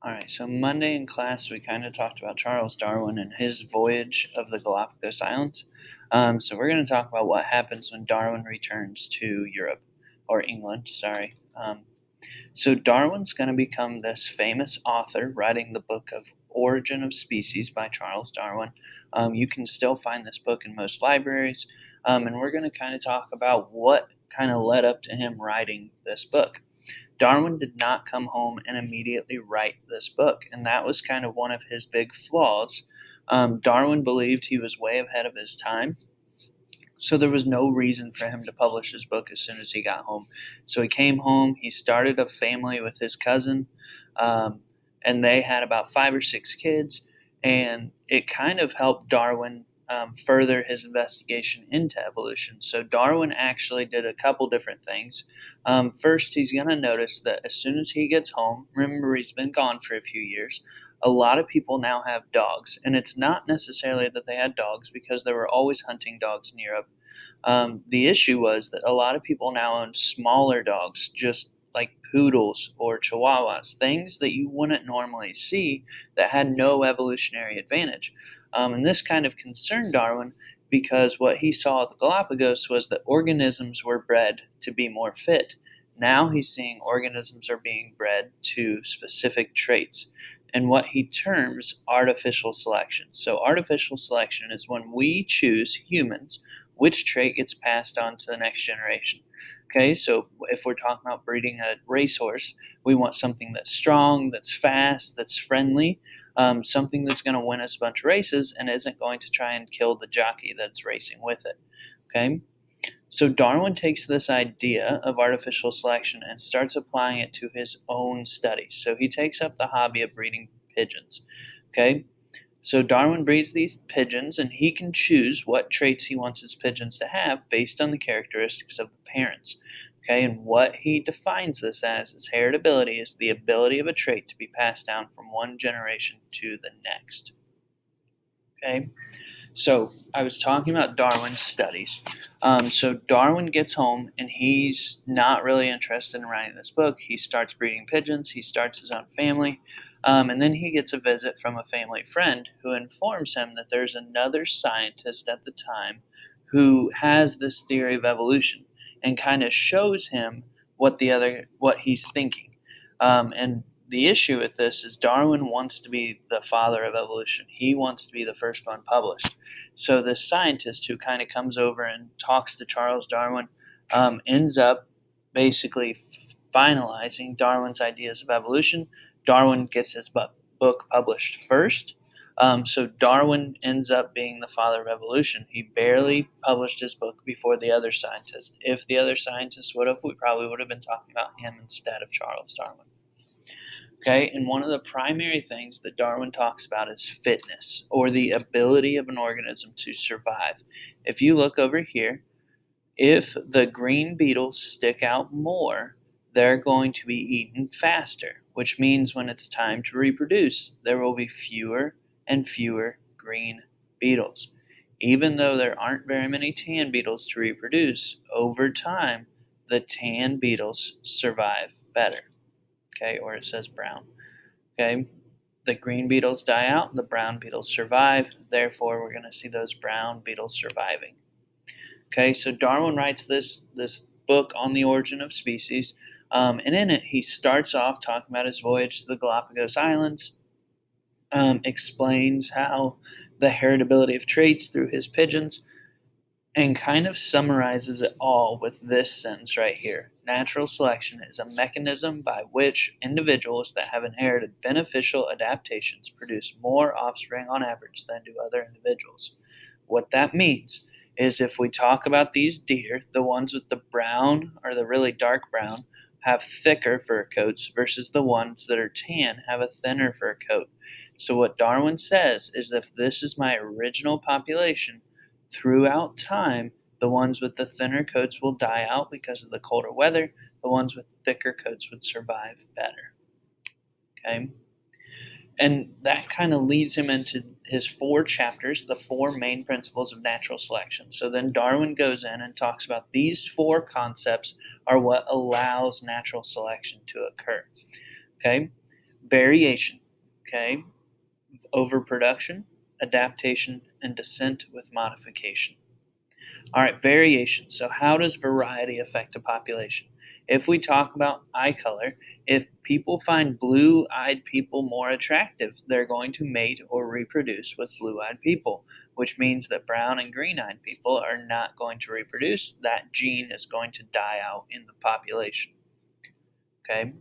All right, so Monday in class, we kind of talked about Charles Darwin and his voyage of the Galapagos Islands. So we're going to talk about what happens when Darwin returns to Europe, or England, sorry. So Darwin's going to become this famous author writing the book of Origin of Species by Charles Darwin. You can still find this book in most libraries, and we're going to kind of talk about what kind of led up to him writing this book. Darwin did not come home and immediately write this book, and that was kind of one of his big flaws. Darwin believed he was way ahead of his time, so there was no reason for him to publish his book as soon as he got home. So he came home, he started a family with his cousin, and they had about 5 or 6 kids, and it kind of helped Darwin further his investigation into evolution. So Darwin actually did a couple different things. First, he's going to notice that as soon as he gets home, remember he's been gone for a few years, a lot of people now have dogs. And it's not necessarily that they had dogs because there were always hunting dogs in Europe. The issue was that a lot of people now own smaller dogs, just like poodles or chihuahuas, things that you wouldn't normally see that had no evolutionary advantage. And this kind of concerned Darwin because what he saw at the Galapagos was that organisms were bred to be more fit. Now he's seeing organisms are being bred to specific traits and what he terms artificial selection. So artificial selection is when we choose, humans, which trait gets passed on to the next generation. Okay, so if we're talking about breeding a racehorse, we want something that's strong, that's fast, that's friendly, something that's going to win us a bunch of races and isn't going to try and kill the jockey that's racing with it. Okay, so Darwin takes this idea of artificial selection and starts applying it to his own studies. So he takes up the hobby of breeding pigeons. Okay, so Darwin breeds these pigeons, and he can choose what traits he wants his pigeons to have based on the characteristics of the parents. Okay, and what he defines this as is heritability is the ability of a trait to be passed down from one generation to the next. Okay, so I was talking about Darwin's studies. So Darwin gets home, and he's not really interested in writing this book. He starts breeding pigeons. He starts his own family. And then he gets a visit from a family friend who informs him that there's another scientist at the time who has this theory of evolution and kind of shows him what he's thinking. And the issue with this is Darwin wants to be the father of evolution. He wants to be the first one published. So this scientist who kind of comes over and talks to Charles Darwin ends up basically finalizing Darwin's ideas of evolution. Darwin gets his book published first. So Darwin ends up being the father of evolution. He barely published his book before the other scientist. If the other scientist would have, we probably would have been talking about him instead of Charles Darwin. Okay, and one of the primary things that Darwin talks about is fitness, or the ability of an organism to survive. If you look over here, if the green beetles stick out more, they're going to be eaten faster, which means when it's time to reproduce, there will be fewer and fewer green beetles. Even though there aren't very many tan beetles to reproduce, over time, the tan beetles survive better. Okay, or it says brown. Okay, the green beetles die out, the brown beetles survive. Therefore, we're going to see those brown beetles surviving. Okay, so Darwin writes this book on the origin of species, and in it he starts off talking about his voyage to the Galapagos Islands, explains how the heritability of traits through his pigeons, and kind of summarizes it all with this sentence right here. Natural selection is a mechanism by which individuals that have inherited beneficial adaptations produce more offspring on average than do other individuals. What that means is if we talk about these deer, the ones with the brown or the really dark brown have thicker fur coats versus the ones that are tan have a thinner fur coat. So what Darwin says is if this is my original population, throughout time, the ones with the thinner coats will die out because of the colder weather. The ones with thicker coats would survive better. Okay? And that kind of leads him into his 4 chapters, the 4 main principles of natural selection. So then Darwin goes in and talks about these 4 concepts are what allows natural selection to occur. Okay? variation, okay, overproduction, adaptation, and descent with modification. All right, variation. So, how does variety affect a population? If we talk about eye color, if people find blue eyed people more attractive, they're going to mate or reproduce with blue eyed people, which means that brown and green eyed people are not going to reproduce. That gene is going to die out in the population. Okay,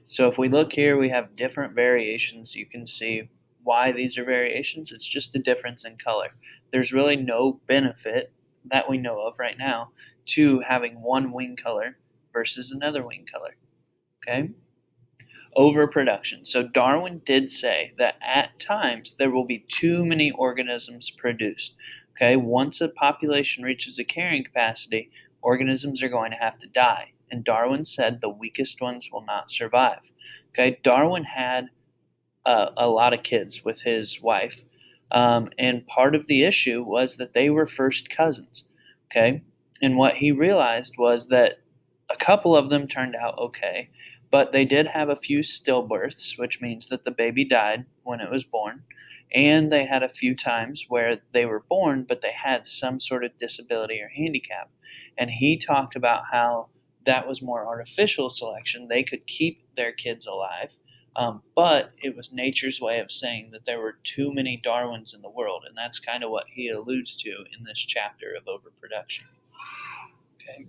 so if we look here, we have different variations. You can see why these are variations. It's just a difference in color. There's really no benefit that we know of right now to having one wing color versus another wing color. Okay? Overproduction. So Darwin did say that at times there will be too many organisms produced. Okay? Once a population reaches a carrying capacity, organisms are going to have to die. And Darwin said the weakest ones will not survive. Okay? Darwin had a lot of kids with his wife. And part of the issue was that they were first cousins. Okay. And what he realized was that a couple of them turned out okay, but they did have a few stillbirths, which means that the baby died when it was born. And they had a few times where they were born, but they had some sort of disability or handicap. And he talked about how that was more artificial selection. They could keep their kids alive, but it was nature's way of saying that there were too many Darwins in the world, and that's kind of what he alludes to in this chapter of overproduction. Okay.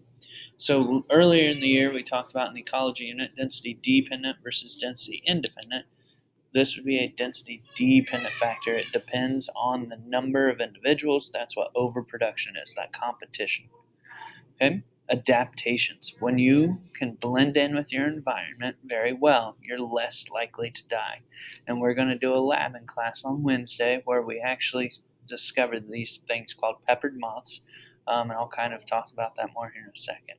So earlier in the year, we talked about in the ecology unit density dependent versus density independent. This would be a density dependent factor. It depends on the number of individuals. That's what overproduction is, that competition. Okay. Adaptations. When you can blend in with your environment very well, you're less likely to die. And we're going to do a lab in class on Wednesday where we actually discovered these things called peppered moths. And I'll kind of talk about that more here in a second.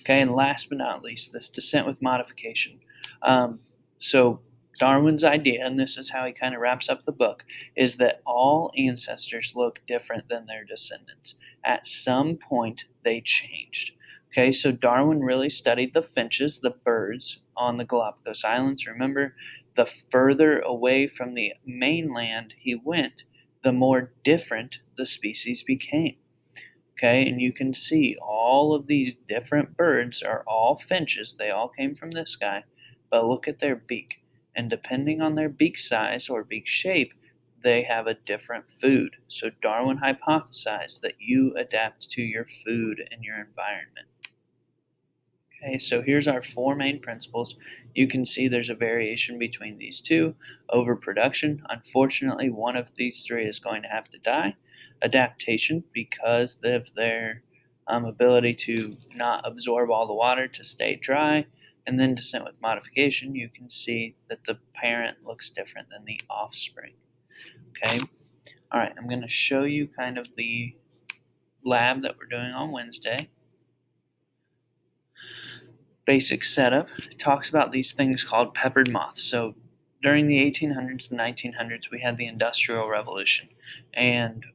Okay, and last but not least, this descent with modification. So Darwin's idea, and this is how he kind of wraps up the book, is that all ancestors look different than their descendants. At some point, they changed. Okay, so Darwin really studied the finches, the birds on the Galapagos Islands. Remember, the further away from the mainland he went, the more different the species became. Okay, and you can see all of these different birds are all finches. They all came from this guy, but look at their beak. And depending on their beak size or beak shape, they have a different food. So Darwin hypothesized that you adapt to your food and your environment. Okay, so here's our four main principles. You can see there's a variation between these two. Overproduction, unfortunately, one of these three is going to have to die. Adaptation, because of their ability to not absorb all the water to stay dry. And then descent with modification, you can see that the parent looks different than the offspring. Okay, all right, I'm going to show you kind of the lab that we're doing on Wednesday. Basic setup. It talks about these things called peppered moths. So during the 1800s and 1900s, we had the Industrial Revolution. And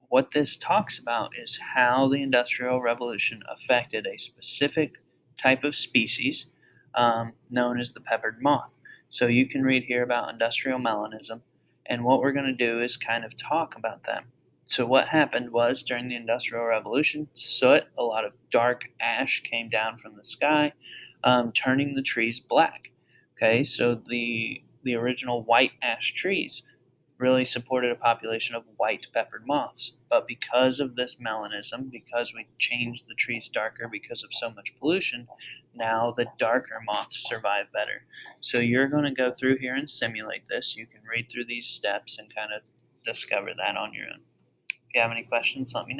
what this talks about is how the Industrial Revolution affected a specific type of species known as the peppered moth. So you can read here about industrial melanism. And what we're going to do is kind of talk about them. So what happened was during the Industrial Revolution, soot, a lot of dark ash came down from the sky, turning the trees black. Okay, so the original white ash trees really supported a population of white peppered moths. But because of this melanism, because we changed the trees darker because of so much pollution, now the darker moths survive better. So you're going to go through here and simulate this. You can read through these steps and kind of discover that on your own. If you have any questions, let me know.